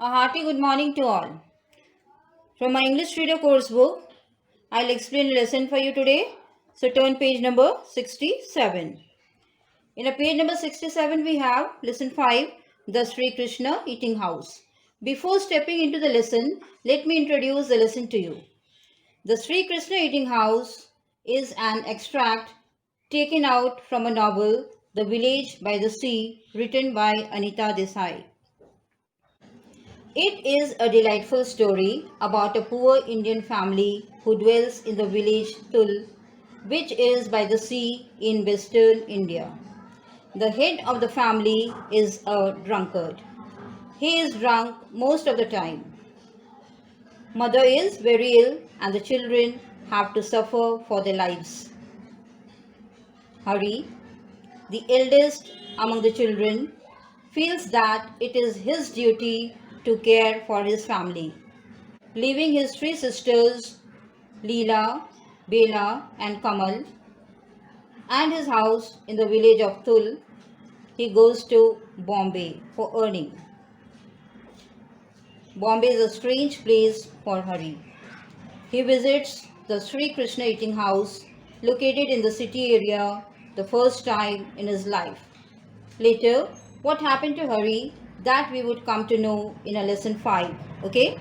A hearty good morning to all. From my English Reader course book, I'll explain a lesson for you today. So turn page number 67. In a page number 67, we have lesson 5, the Sri Krishna Eating House. Before stepping into the lesson, let me introduce the lesson to you. The Sri Krishna Eating House is an extract taken out from a novel, The Village by the Sea, written by Anita Desai. It is a delightful story about a poor Indian family who dwells in the village Tul, which is by the sea in western India. The head of the family is a drunkard. He is drunk most of the time. Mother is very ill and the children have to suffer for their lives. Hari, the eldest among the children, feels that it is his duty to care for his family. Leaving his three sisters, Leela, Bela, and Kamal, and his house in the village of Tul, he goes to Bombay for earning. Bombay is a strange place for Hari. He visits the Sri Krishna Eating House located in the city area the first time in his life. Later, what happened to Hari, that we would come to know in a lesson 5. Okay?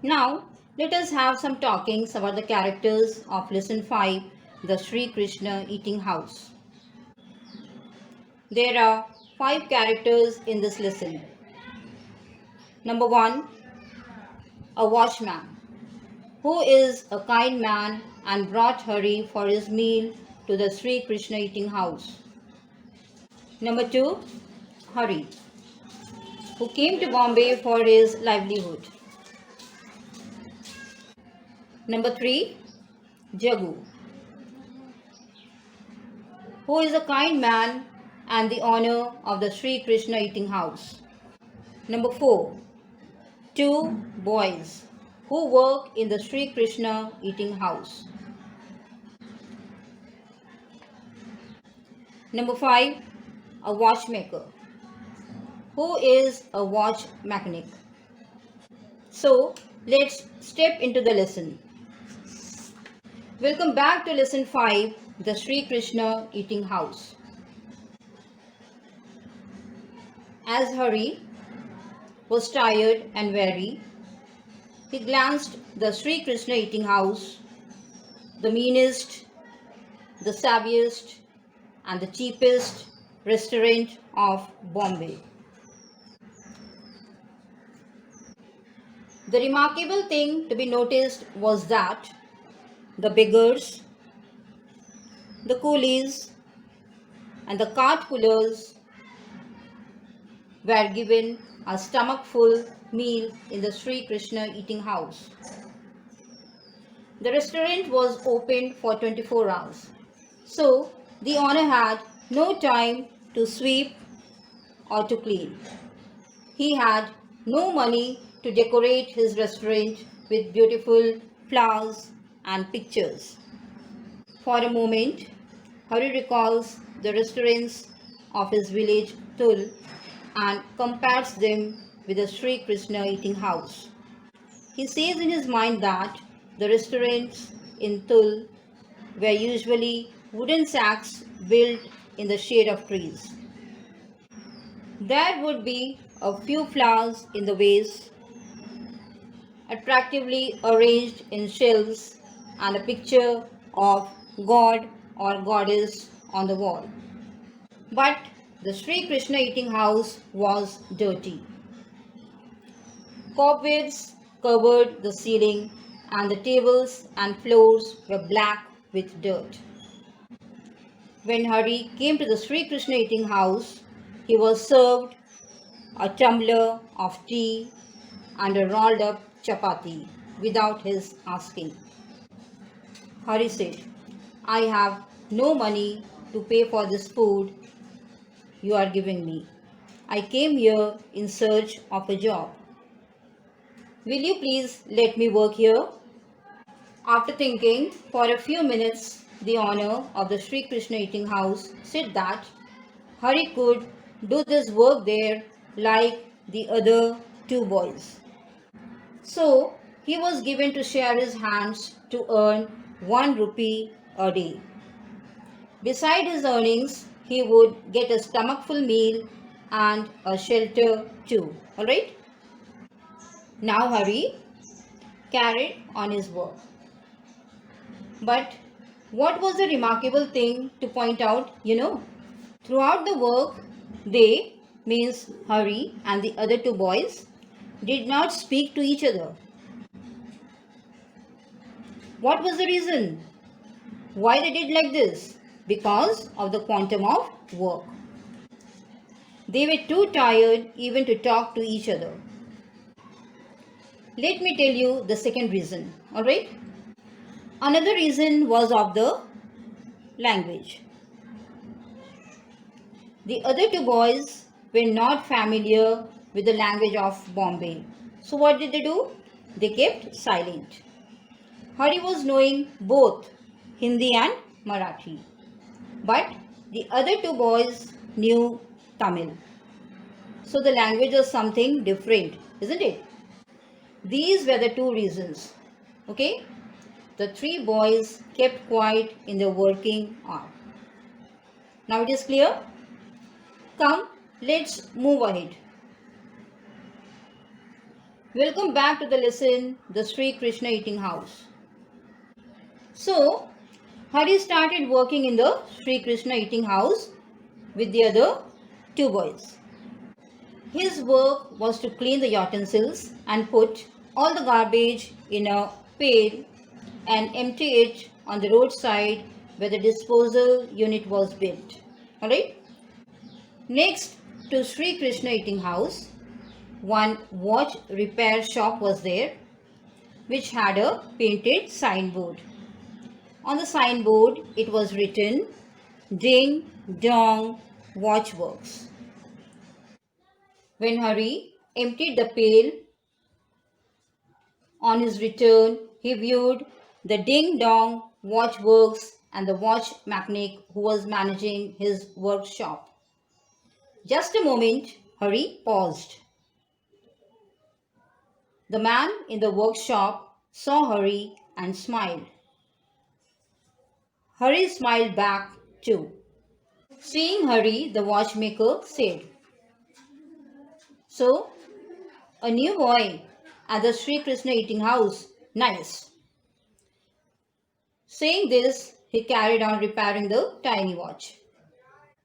Now, let us have some talkings about the characters of lesson 5, the Sri Krishna Eating House. There are 5 characters in this lesson. Number 1, a watchman, who is a kind man and brought Hari for his meal to the Sri Krishna Eating House. Number 2, Hari, who came to Bombay for his livelihood. Number 3, Jagu, who is a kind man and the owner of the Sri Krishna Eating House. Number 4, 2 boys who work in the Sri Krishna Eating House. Number 5, a watchmaker, who is a watch mechanic. So, let's step into the lesson. Welcome back to lesson 5, the Sri Krishna Eating House. As Hari was tired and weary, he glanced the Sri Krishna Eating House, the meanest, the savviest, and the cheapest restaurant of Bombay. The remarkable thing to be noticed was that the beggars, the coolies, and the cart pullers were given a stomach-full meal in the Sri Krishna Eating House. The restaurant was open for 24 hours, so the owner had no time to sweep or to clean. He had no money to decorate his restaurant with beautiful flowers and pictures. For a moment, Hari recalls the restaurants of his village Tul and compares them with the Sri Krishna Eating House. He says in his mind that the restaurants in Tul were usually wooden shacks built in the shade of trees. There would be a few flowers in the vase, attractively arranged in shelves, and a picture of God or goddess on the wall. But the Sri Krishna Eating House was dirty. Cobwebs covered the ceiling and the tables and floors were black with dirt. When Hari came to the Sri Krishna Eating House, he was served a tumbler of tea and a rolled up chapati without his asking. Hari said, "I have no money to pay for this food you are giving me. I came here in search of a job. Will you please let me work here?" After thinking for a few minutes, the owner of the Sri Krishna Eating House said that Hari could do this work there like the other two boys. So he was given to share his hands to earn 1 rupee a day. Beside his earnings, he would get a stomachful meal and a shelter too. Alright? Now Hari carried on his work. But what was the remarkable thing to point out, Throughout the work, they, means Hari and the other two boys, did not speak to each other. What was the reason? Why they did like this? Because of the quantum of work. They were too tired even to talk to each other. Let me tell you the second reason, alright? Another reason was of the language. The other two boys were not familiar with the language of Bombay. So what did they do? They kept silent. Hari was knowing both Hindi and Marathi. But the other two boys knew Tamil. So the language was something different, isn't it? These were the two reasons. Okay? The three boys kept quiet in their working hour. Now it is clear? Come, let's move ahead. Welcome back to the lesson, the Sri Krishna Eating House. So, Hari started working in the Sri Krishna Eating House with the other two boys. His work was to clean the utensils and put all the garbage in a pail and empty it on the roadside where the disposal unit was built. Alright? Next to Sri Krishna Eating House, one watch repair shop was there, which had a painted signboard. On the signboard, it was written, Ding Dong Watchworks. When Hari emptied the pail on his return, he viewed the Ding Dong Watchworks and the watch mechanic who was managing his workshop. Just a moment, Hari paused. The man in the workshop saw Hari and smiled. Hari smiled back too. Seeing Hari, the watchmaker said, So, a new boy at the Sri Krishna Eating House. Nice. Saying this, he carried on repairing the tiny watch.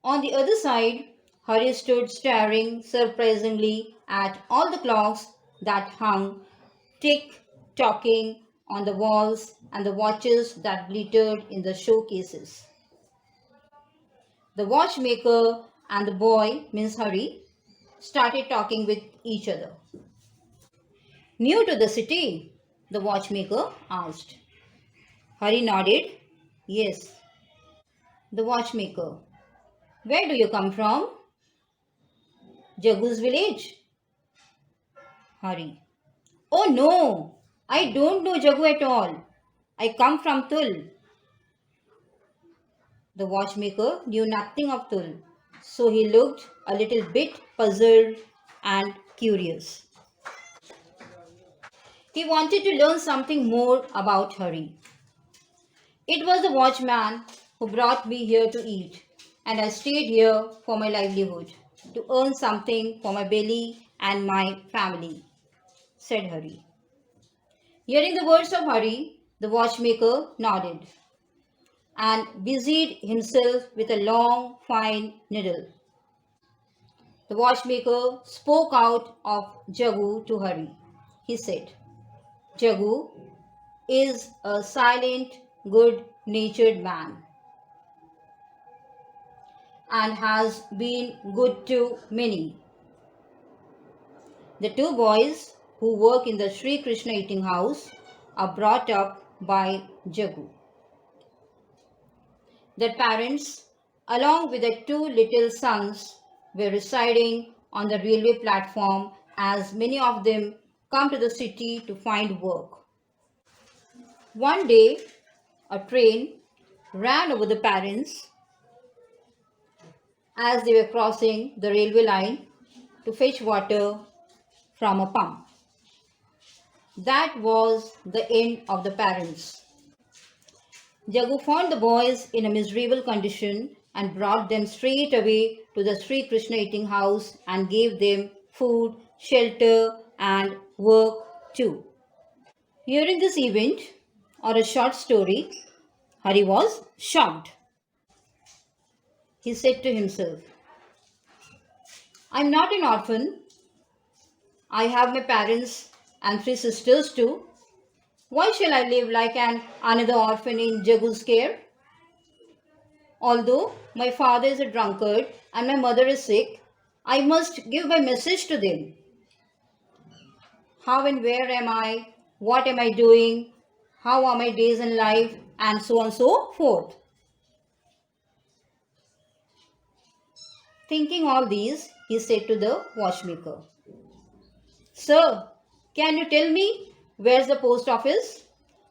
On the other side, Hari stood staring surprisingly at all the clocks that hung tick-tocking on the walls and the watches that glittered in the showcases. The watchmaker and the boy, means Hari, started talking with each other. New to the city? The watchmaker asked. Hari nodded. Yes. The watchmaker. Where do you come from? Jagu's village. Hari. Oh no, I don't know Jagu at all. I come from Tul. The watchmaker knew nothing of Tul, so he looked a little bit puzzled and curious. He wanted to learn something more about Hari. It was the watchman who brought me here to eat, and I stayed here for my livelihood, to earn something for my belly and my family, said Hari. Hearing the words of Hari, the watchmaker nodded and busied himself with a long, fine needle. The watchmaker spoke out of Jagu to Hari. He said, Jagu is a silent, good-natured man and has been good to many. The two boys who work in the Sri Krishna Eating House are brought up by Jagu. Their parents, along with their two little sons, were residing on the railway platform as many of them come to the city to find work. One day, a train ran over the parents as they were crossing the railway line to fetch water from a pump. That was the end of the parents. Jagu found the boys in a miserable condition and brought them straight away to the Sri Krishna eating house and gave them food, shelter, and work too. Hearing this event or a short story, Hari was shocked. He said to himself, I'm not an orphan. I have my parents and three sisters too. Why shall I live like another orphan in Jagu's care? Although my father is a drunkard and my mother is sick, I must give my message to them. How and where am I? What am I doing? How are my days in life? And so on and so forth. Thinking all these, he said to the watchmaker, Sir, can you tell me where's the post office?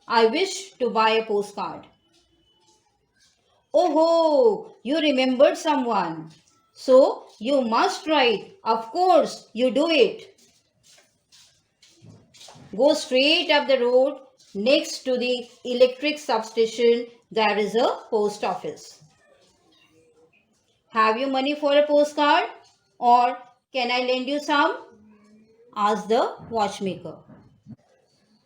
I wish to buy a postcard. Oh, you remembered someone. So you must write. Of course, you do it. Go straight up the road. Next to the electric substation, there is a post office. Have you money for a postcard? Or can I lend you some? Asked the watchmaker.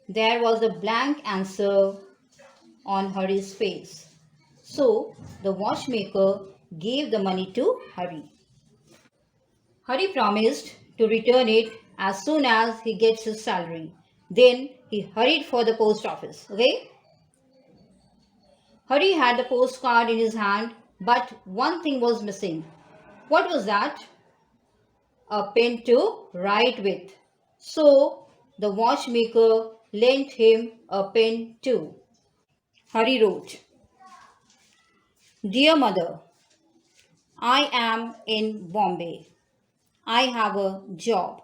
There was a blank answer on Hari's face. So the watchmaker gave the money to Hari. Hari promised to return it as soon as he gets his salary. Then he hurried for the post office. Okay? Hari had the postcard in his hand, but one thing was missing. What was that? A pen to write with. So the watchmaker lent him a pen too. Hari wrote, Dear Mother, I am in Bombay. I have a job.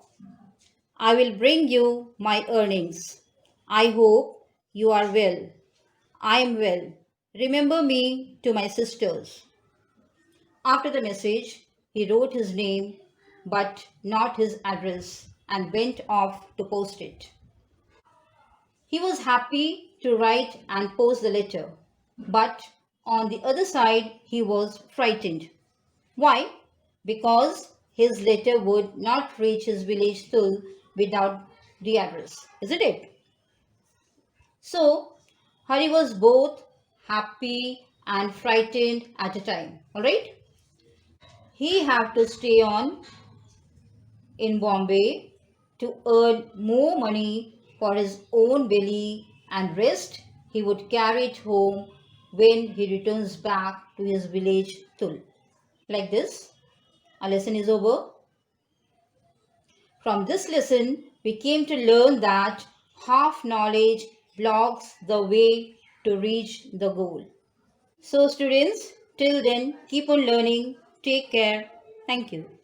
I will bring you my earnings. I hope you are well. I am well. Remember me to my sisters. After the message, he wrote his name but not his address and went off to post it. He was happy to write and post the letter, but on the other side, he was frightened. Why? Because his letter would not reach his village Tul without the address, isn't it? So, Hari was both happy and frightened at a time. Alright? He had to stay on in Bombay to earn more money for his own belly and rest he would carry it home when he returns back to his village Tul. Like this, our lesson is over. From this lesson, we came to learn that half knowledge blocks the way to reach the goal. So students, till then, keep on learning. Take care. Thank you.